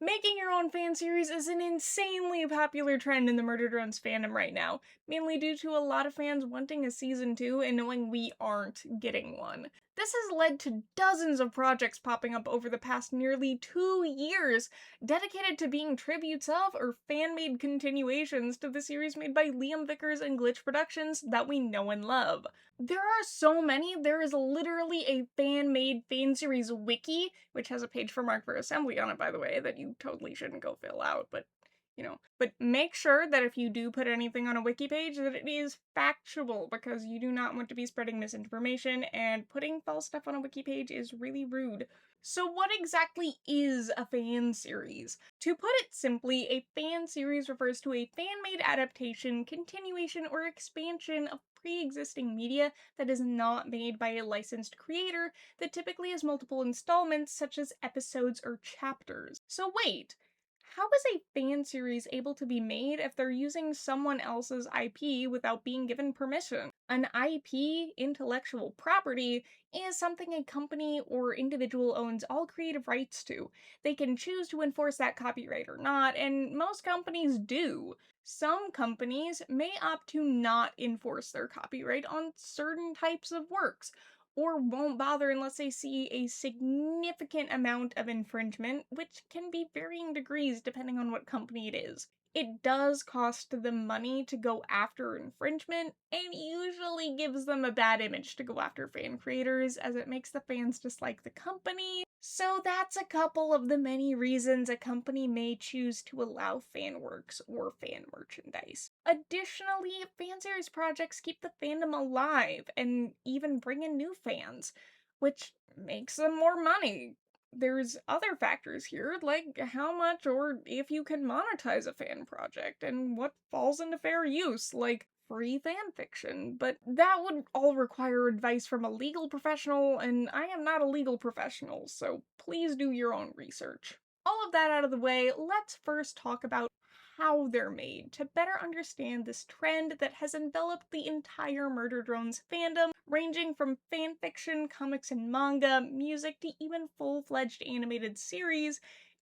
Making your own fan series is an insanely popular trend in the Murder Drones fandom right now, mainly due to a lot of fans wanting a season 2 and knowing we aren't getting one. This has led to dozens of projects popping up over the past nearly 2 years, dedicated to being tributes of or fan-made continuations to the series made by Liam Vickers and Glitch Productions that we know and love. There are so many, there is literally a fan-made fan series wiki, which has a page for Mark for Assembly on it, by the way, that you totally shouldn't go fill out, but but make sure that if you do put anything on a wiki page that it is factual, because you do not want to be spreading misinformation, and putting false stuff on a wiki page is really rude. So what exactly is a fan series? To put it simply, a fan series refers to a fan-made adaptation, continuation, or expansion of pre-existing media that is not made by a licensed creator that typically has multiple installments such as episodes or chapters. So wait, how is a fan series able to be made if they're using someone else's IP without being given permission? An IP, intellectual property, is something a company or individual owns all creative rights to. They can choose to enforce that copyright or not, and most companies do. Some companies may opt to not enforce their copyright on certain types of works, or won't bother unless they see a significant amount of infringement, which can be varying degrees depending on what company it is. It does cost them money to go after infringement, and usually gives them a bad image to go after fan creators, as it makes the fans dislike the company. So that's a couple of the many reasons a company may choose to allow fan works or fan merchandise. Additionally, fanseries projects keep the fandom alive and even bring in new fans, which makes them more money. There's other factors here, like how much or if you can monetize a fan project, and what falls into fair use, like free fanfiction, but that would all require advice from a legal professional, and I am not a legal professional, so please do your own research. All of that out of the way, let's first talk about how they're made to better understand this trend that has enveloped the entire Murder Drones fandom, ranging from fanfiction, comics and manga, music, to even full-fledged animated series.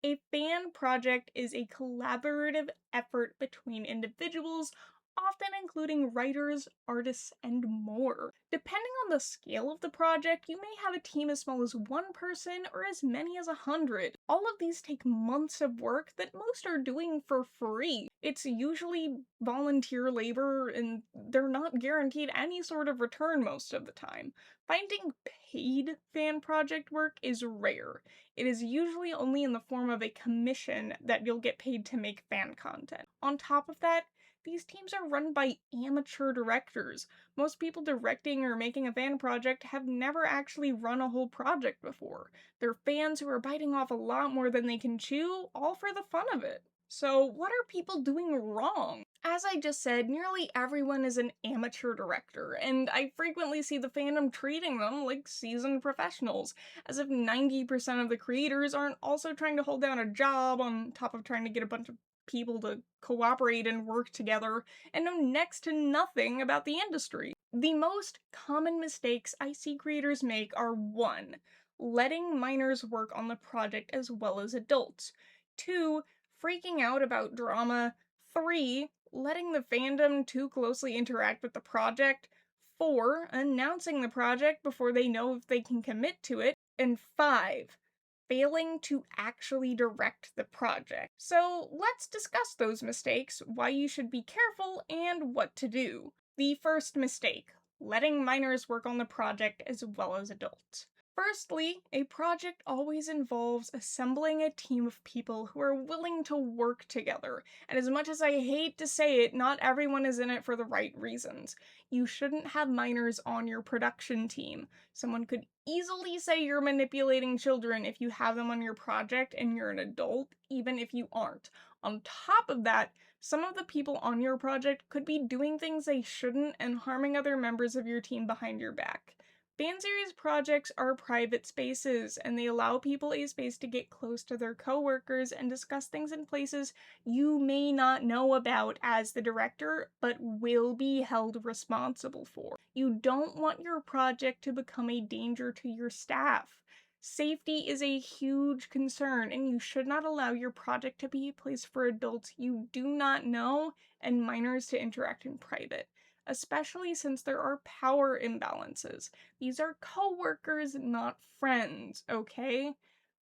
A fan project is a collaborative effort between individuals, often including writers, artists, and more. Depending on the scale of the project, you may have a team as small as one person or as many as 100. All of these take months of work that most are doing for free. It's usually volunteer labor, and they're not guaranteed any sort of return most of the time. Finding paid fan project work is rare. It is usually only in the form of a commission that you'll get paid to make fan content. On top of that, these teams are run by amateur directors. Most people directing or making a fan project have never actually run a whole project before. They're fans who are biting off a lot more than they can chew, all for the fun of it. So what are people doing wrong? As I just said, nearly everyone is an amateur director, and I frequently see the fandom treating them like seasoned professionals, as if 90% of the creators aren't also trying to hold down a job on top of trying to get a bunch of people to cooperate and work together, and know next to nothing about the industry. The most common mistakes I see creators make are 1. Letting minors work on the project as well as adults. 2. Freaking out about drama. 3. Letting the fandom too closely interact with the project. 4. Announcing the project before they know if they can commit to it. And 5. Failing to actually direct the project. So let's discuss those mistakes, why you should be careful, and what to do. The first mistake: letting minors work on the project as well as adults. Firstly, a project always involves assembling a team of people who are willing to work together, and as much as I hate to say it, not everyone is in it for the right reasons. You shouldn't have minors on your production team. Someone could easily say you're manipulating children if you have them on your project and you're an adult, even if you aren't. On top of that, some of the people on your project could be doing things they shouldn't and harming other members of your team behind your back. Fanseries projects are private spaces, and they allow people a space to get close to their coworkers and discuss things in places you may not know about as the director, but will be held responsible for. You don't want your project to become a danger to your staff. Safety is a huge concern, and you should not allow your project to be a place for adults you do not know and minors to interact in private, especially since there are power imbalances. These are coworkers, not friends, okay?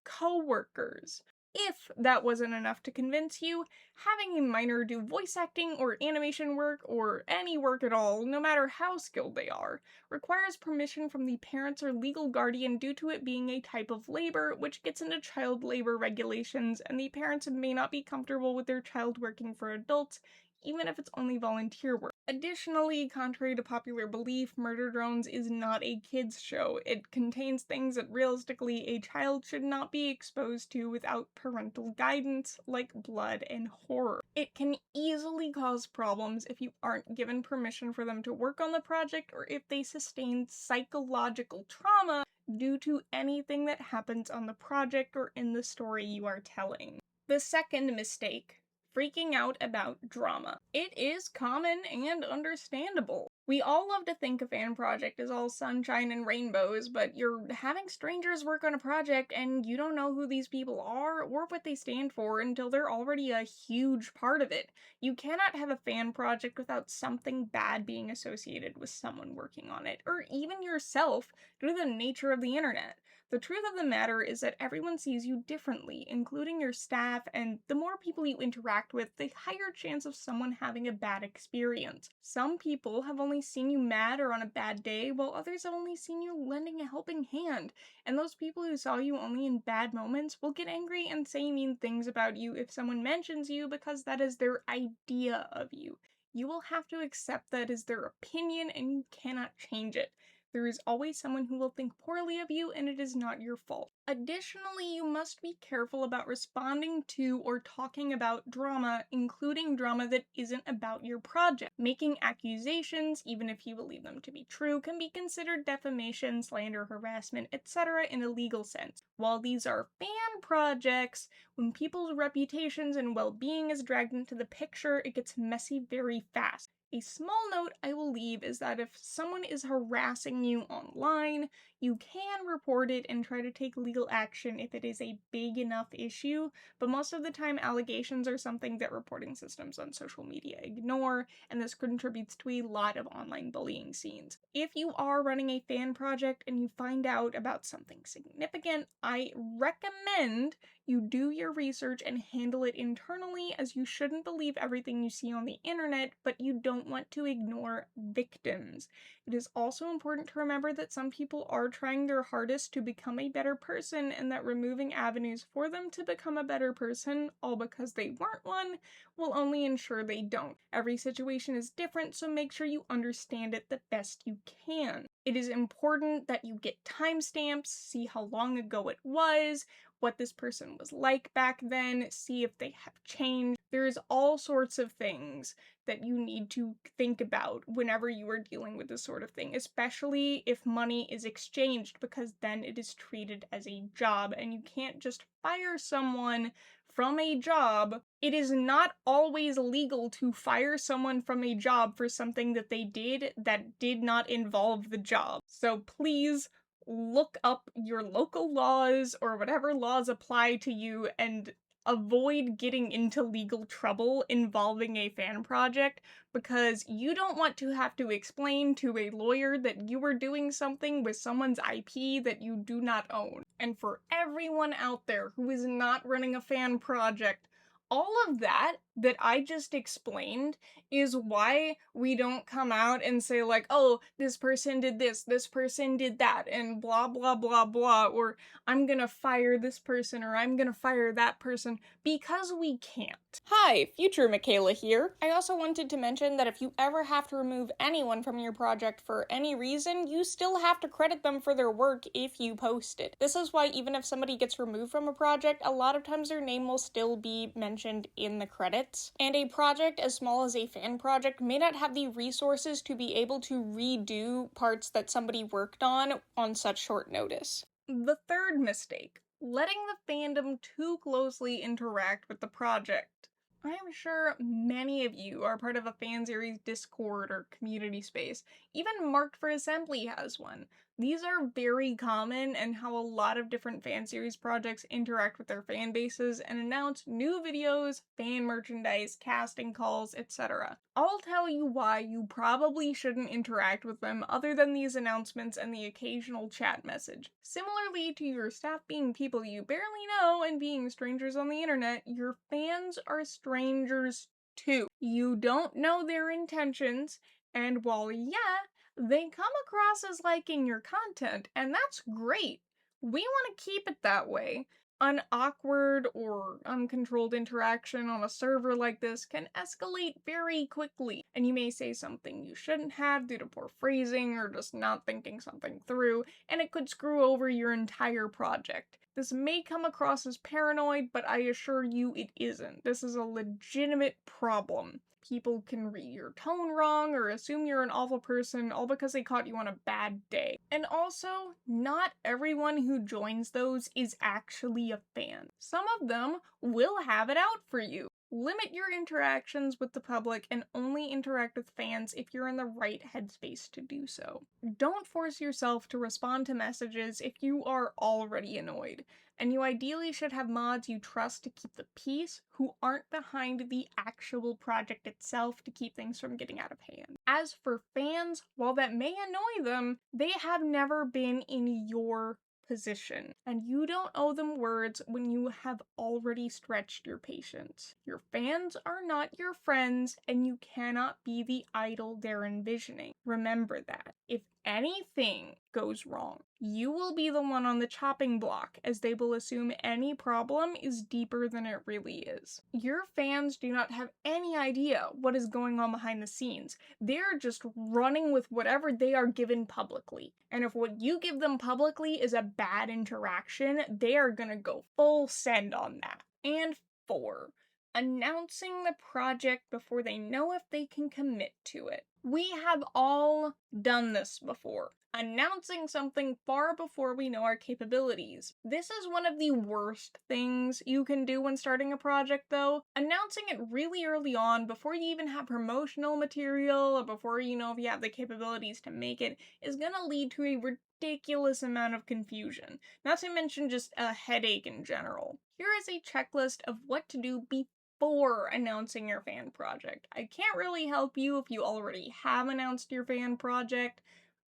Coworkers. If that wasn't enough to convince you, having a minor do voice acting or animation work or any work at all, no matter how skilled they are, requires permission from the parents or legal guardian due to it being a type of labor, which gets into child labor regulations, and the parents may not be comfortable with their child working for adults, even if it's only volunteer work. Additionally, contrary to popular belief, Murder Drones is not a kids' show. It contains things that realistically a child should not be exposed to without parental guidance, like blood and horror. It can easily cause problems if you aren't given permission for them to work on the project or if they sustain psychological trauma due to anything that happens on the project or in the story you are telling. The second mistake: freaking out about drama. It is common and understandable. We all love to think a fan project is all sunshine and rainbows, but you're having strangers work on a project and you don't know who these people are or what they stand for until they're already a huge part of it. You cannot have a fan project without something bad being associated with someone working on it, or even yourself, due to the nature of the internet. The truth of the matter is that everyone sees you differently, including your staff, and the more people you interact with, the higher chance of someone having a bad experience. Some people have only seen you mad or on a bad day, while others have only seen you lending a helping hand, and those people who saw you only in bad moments will get angry and say mean things about you if someone mentions you because that is their idea of you. You will have to accept that is their opinion and you cannot change it. There is always someone who will think poorly of you, and it is not your fault. Additionally, you must be careful about responding to or talking about drama, including drama that isn't about your project. Making accusations, even if you believe them to be true, can be considered defamation, slander, harassment, etc. in a legal sense. While these are fan projects, when people's reputations and well-being is dragged into the picture, it gets messy very fast. A small note I will leave is that if someone is harassing you online, you can report it and try to take legal action if it is a big enough issue, but most of the time allegations are something that reporting systems on social media ignore, and this contributes to a lot of online bullying scenes. If you are running a fan project and you find out about something significant, I recommend you do your research and handle it internally, as you shouldn't believe everything you see on the internet, but you don't want to ignore victims. It is also important to remember that some people are trying their hardest to become a better person, and that removing avenues for them to become a better person, all because they weren't one, will only ensure they don't. Every situation is different, so make sure you understand it the best you can. It is important that you get timestamps, see how long ago it was, what this person was like back then, see if they have changed. There's all sorts of things that you need to think about whenever you are dealing with this sort of thing, especially if money is exchanged, because then it is treated as a job and you can't just fire someone from a job. It is not always legal to fire someone from a job for something that they did that did not involve the job. So please look up your local laws or whatever laws apply to you and avoid getting into legal trouble involving a fan project, because you don't want to have to explain to a lawyer that you were doing something with someone's IP that you do not own. And for everyone out there who is not running a fan project, all of that I just explained is why we don't come out and say like, oh, this person did this person did that, and blah blah blah blah, or I'm gonna fire this person or I'm gonna fire that person, because we can't. Hi, future Michaela here. I also wanted to mention that if you ever have to remove anyone from your project for any reason, you still have to credit them for their work if you post it. This is why even if somebody gets removed from a project, a lot of times their name will still be mentioned in the credits. And a project as small as a fan project may not have the resources to be able to redo parts that somebody worked on such short notice. The third mistake: letting the fandom too closely interact with the project. I'm sure many of you are part of a Fanseries Discord or community space. Even Marked for Assembly has one. These are very common and how a lot of different fan series projects interact with their fan bases and announce new videos, fan merchandise, casting calls, etc. I'll tell you why you probably shouldn't interact with them other than these announcements and the occasional chat message. Similarly to your staff being people you barely know and being strangers on the internet, your fans are strangers too. You don't know their intentions, and while they come across as liking your content, and that's great. We want to keep it that way. An awkward or uncontrolled interaction on a server like this can escalate very quickly, and you may say something you shouldn't have due to poor phrasing or just not thinking something through, and it could screw over your entire project. This may come across as paranoid, but I assure you it isn't. This is a legitimate problem. People can read your tone wrong or assume you're an awful person all because they caught you on a bad day. And also, not everyone who joins those is actually a fan. Some of them will have it out for you. Limit your interactions with the public and only interact with fans if you're in the right headspace to do so. Don't force yourself to respond to messages if you are already annoyed, and you ideally should have mods you trust to keep the peace who aren't behind the actual project itself to keep things from getting out of hand. As for fans, while that may annoy them, they have never been in your position, and you don't owe them words when you have already stretched your patience. Your fans are not your friends, and you cannot be the idol they're envisioning. Remember that. If anything goes wrong, you will be the one on the chopping block, as they will assume any problem is deeper than it really is. Your fans do not have any idea what is going on behind the scenes. They're just running with whatever they are given publicly. And if what you give them publicly is a bad interaction, they are gonna go full send on that. And 4. Announcing the project before they know if they can commit to it. We have all done this before. Announcing something far before we know our capabilities. This is one of the worst things you can do when starting a project though. Announcing it really early on before you even have promotional material or before you know if you have the capabilities to make it is gonna lead to a ridiculous amount of confusion. Not to mention just a headache in general. Here is a checklist of what to do before announcing your fan project. I can't really help you if you already have announced your fan project,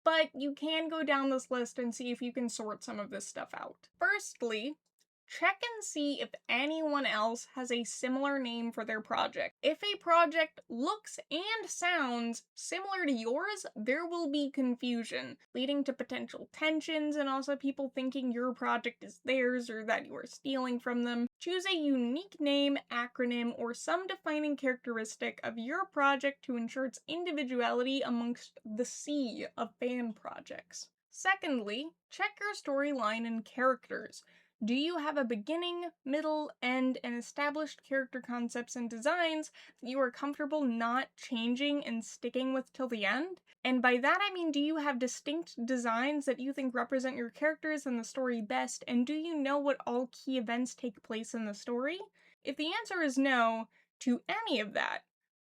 but you can go down this list and see if you can sort some of this stuff out. Firstly, check and see if anyone else has a similar name for their project. If a project looks and sounds similar to yours, there will be confusion, leading to potential tensions and also people thinking your project is theirs or that you are stealing from them. Choose a unique name, acronym, or some defining characteristic of your project to ensure its individuality amongst the sea of fan projects. Secondly, check your storyline and characters. Do you have a beginning, middle, end, and established character concepts and designs that you are comfortable not changing and sticking with till the end? And by that I mean, do you have distinct designs that you think represent your characters and the story best, and do you know what all key events take place in the story? If the answer is no to any of that,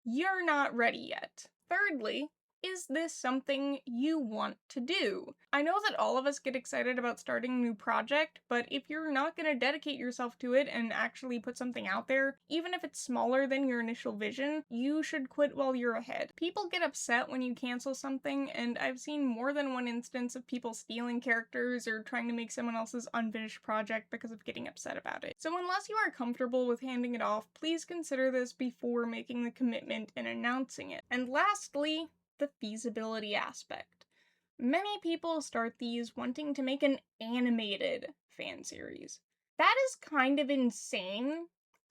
you're not ready yet. Thirdly, is this something you want to do? I know that all of us get excited about starting a new project, but if you're not going to dedicate yourself to it and actually put something out there, even if it's smaller than your initial vision, you should quit while you're ahead. People get upset when you cancel something, and I've seen more than one instance of people stealing characters or trying to make someone else's unfinished project because of getting upset about it. So unless you are comfortable with handing it off, please consider this before making the commitment and announcing it. And lastly, the feasibility aspect. Many people start these wanting to make an animated fan series. That is kind of insane.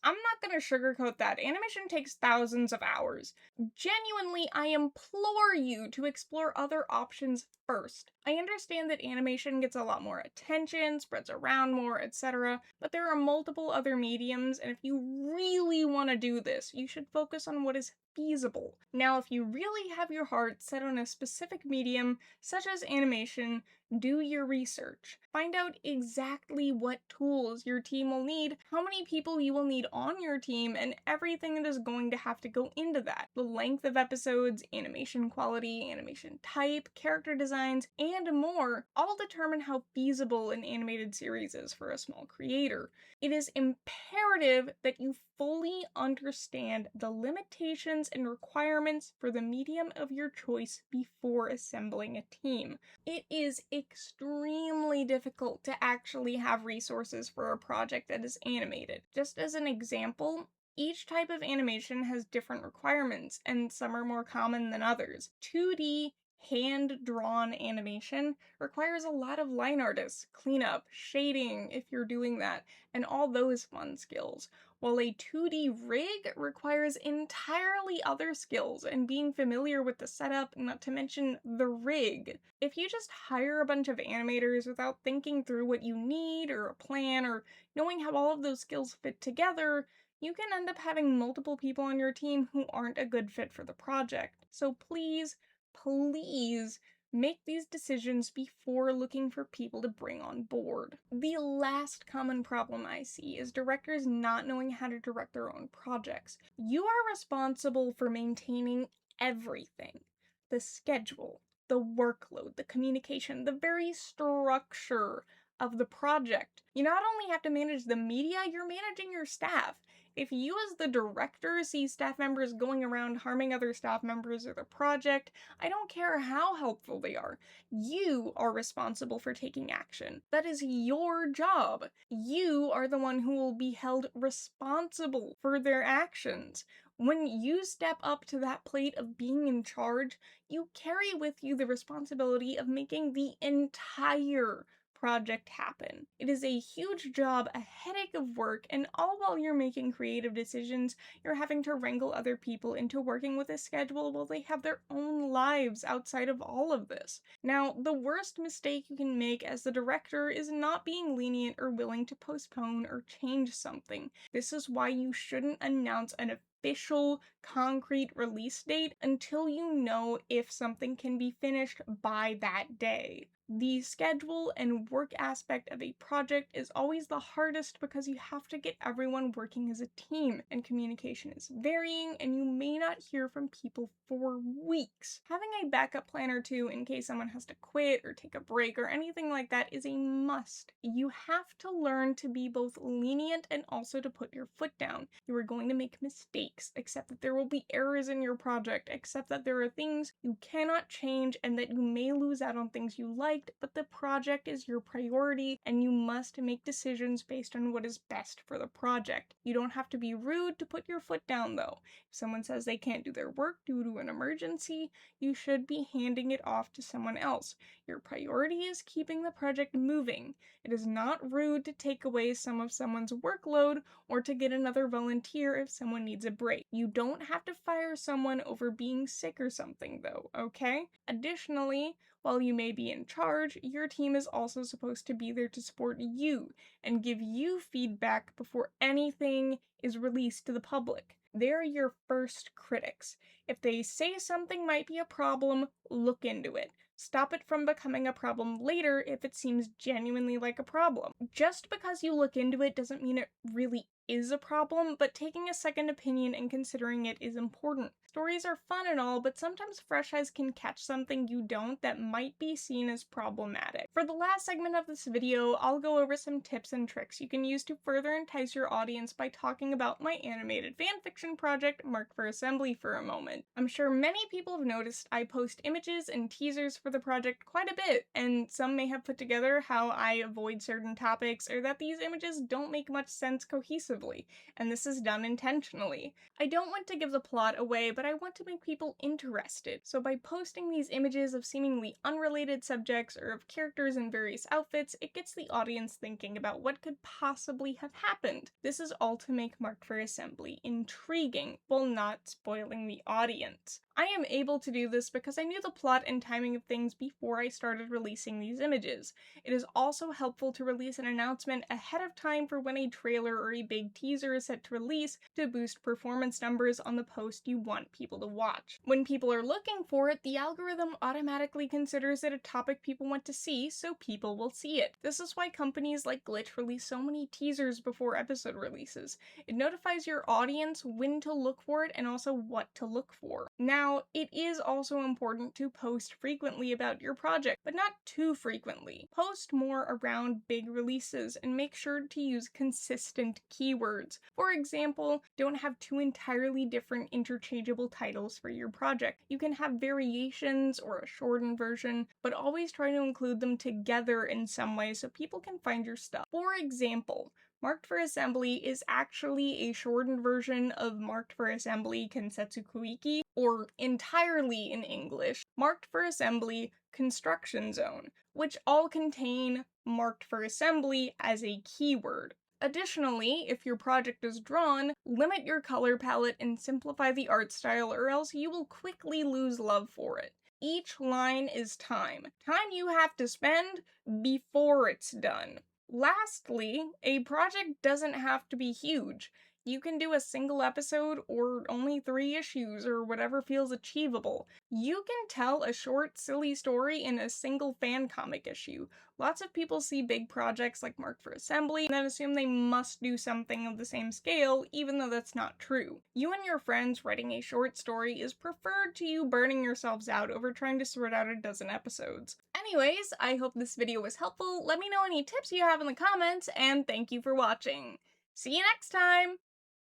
I'm not gonna sugarcoat that. Animation takes thousands of hours. Genuinely, I implore you to explore other options first. I understand that animation gets a lot more attention, spreads around more, etc., but there are multiple other mediums, and if you really want to do this, you should focus on what is feasible. Now, if you really have your heart set on a specific medium, such as animation, do your research. Find out exactly what tools your team will need, how many people you will need on your team, and everything that is going to have to go into that. The length of episodes, animation quality, animation type, character designs, and and more all determine how feasible an animated series is for a small creator. It is imperative that you fully understand the limitations and requirements for the medium of your choice before assembling a team. It is extremely difficult to actually have resources for a project that is animated. Just as an example, each type of animation has different requirements, and some are more common than others. 2D hand-drawn animation requires a lot of line artists, cleanup, shading if you're doing that, and all those fun skills, while a 2D rig requires entirely other skills and being familiar with the setup, not to mention the rig. If you just hire a bunch of animators without thinking through what you need or a plan or knowing how all of those skills fit together, you can end up having multiple people on your team who aren't a good fit for the project. So please, please make these decisions before looking for people to bring on board. The last common problem I see is directors not knowing how to direct their own projects. You are responsible for maintaining everything: the schedule, the workload, the communication, the very structure of the project. You not only have to manage the media, you're managing your staff. If you as the director see staff members going around harming other staff members or the project, I don't care how helpful they are, you are responsible for taking action. That is your job. You are the one who will be held responsible for their actions. When you step up to that plate of being in charge, you carry with you the responsibility of making the entire project happen. It is a huge job, a headache of work, and all while you're making creative decisions, you're having to wrangle other people into working with a schedule while they have their own lives outside of all of this. Now, the worst mistake you can make as the director is not being lenient or willing to postpone or change something. This is why you shouldn't announce an official, concrete release date until you know if something can be finished by that day. The schedule and work aspect of a project is always the hardest because you have to get everyone working as a team, and communication is varying, and you may not hear from people for weeks. Having a backup plan or two in case someone has to quit or take a break or anything like that is a must. You have to learn to be both lenient and also to put your foot down. You are going to make mistakes, accept that there will be errors in your project, accept that there are things you cannot change and that you may lose out on things you liked, but the project is your priority and you must make decisions based on what is best for the project. You don't have to be rude to put your foot down though. If someone says they can't do their work due to an emergency, you should be handing it off to someone else. Your priority is keeping the project moving. It is not rude to take away some of someone's workload or to get another volunteer if someone needs a break. You don't have to fire someone over being sick or something though, okay? Additionally, while you may be in charge, your team is also supposed to be there to support you and give you feedback before anything is released to the public. They're your first critics. If they say something might be a problem, look into it. Stop it from becoming a problem later if it seems genuinely like a problem. Just because you look into it doesn't mean it really is a problem, but taking a second opinion and considering it is important. Stories are fun and all, but sometimes fresh eyes can catch something you don't that might be seen as problematic. For the last segment of this video, I'll go over some tips and tricks you can use to further entice your audience by talking about my animated fanfiction project, Marked for Assembly, for a moment. I'm sure many people have noticed I post images and teasers for the project quite a bit, and some may have put together how I avoid certain topics or that these images don't make much sense cohesively, and this is done intentionally. I don't want to give the plot away, but I want to make people interested, so by posting these images of seemingly unrelated subjects or of characters in various outfits, it gets the audience thinking about what could possibly have happened. This is all to make Marked for Assembly intriguing, while not spoiling the audience. I am able to do this because I knew the plot and timing of things before I started releasing these images. It is also helpful to release an announcement ahead of time for when a trailer or a big teaser is set to release to boost performance numbers on the post you want people to watch. When people are looking for it, the algorithm automatically considers it a topic people want to see, so people will see it. This is why companies like Glitch release so many teasers before episode releases. It notifies your audience when to look for it and also what to look for. Now, it is also important to post frequently about your project, but not too frequently. Post more around big releases and make sure to use consistent keywords. For example, don't have two entirely different interchangeable titles for your project. You can have variations or a shortened version, but always try to include them together in some way so people can find your stuff. For example, Marked for Assembly is actually a shortened version of Marked for Assembly Kensetsu Kuiki, or entirely in English, Marked for Assembly Construction Zone, which all contain Marked for Assembly as a keyword. Additionally, if your project is drawn, limit your color palette and simplify the art style, or else you will quickly lose love for it. Each line is time you have to spend before it's done. Lastly, a project doesn't have to be huge. You can do a single episode or only 3 issues or whatever feels achievable. You can tell a short, silly story in a single fan comic issue. Lots of people see big projects like Marked for Assembly and then assume they must do something of the same scale, even though that's not true. You and your friends writing a short story is preferred to you burning yourselves out over trying to sort out a dozen episodes. Anyways, I hope this video was helpful. Let me know any tips you have in the comments, and thank you for watching. See you next time!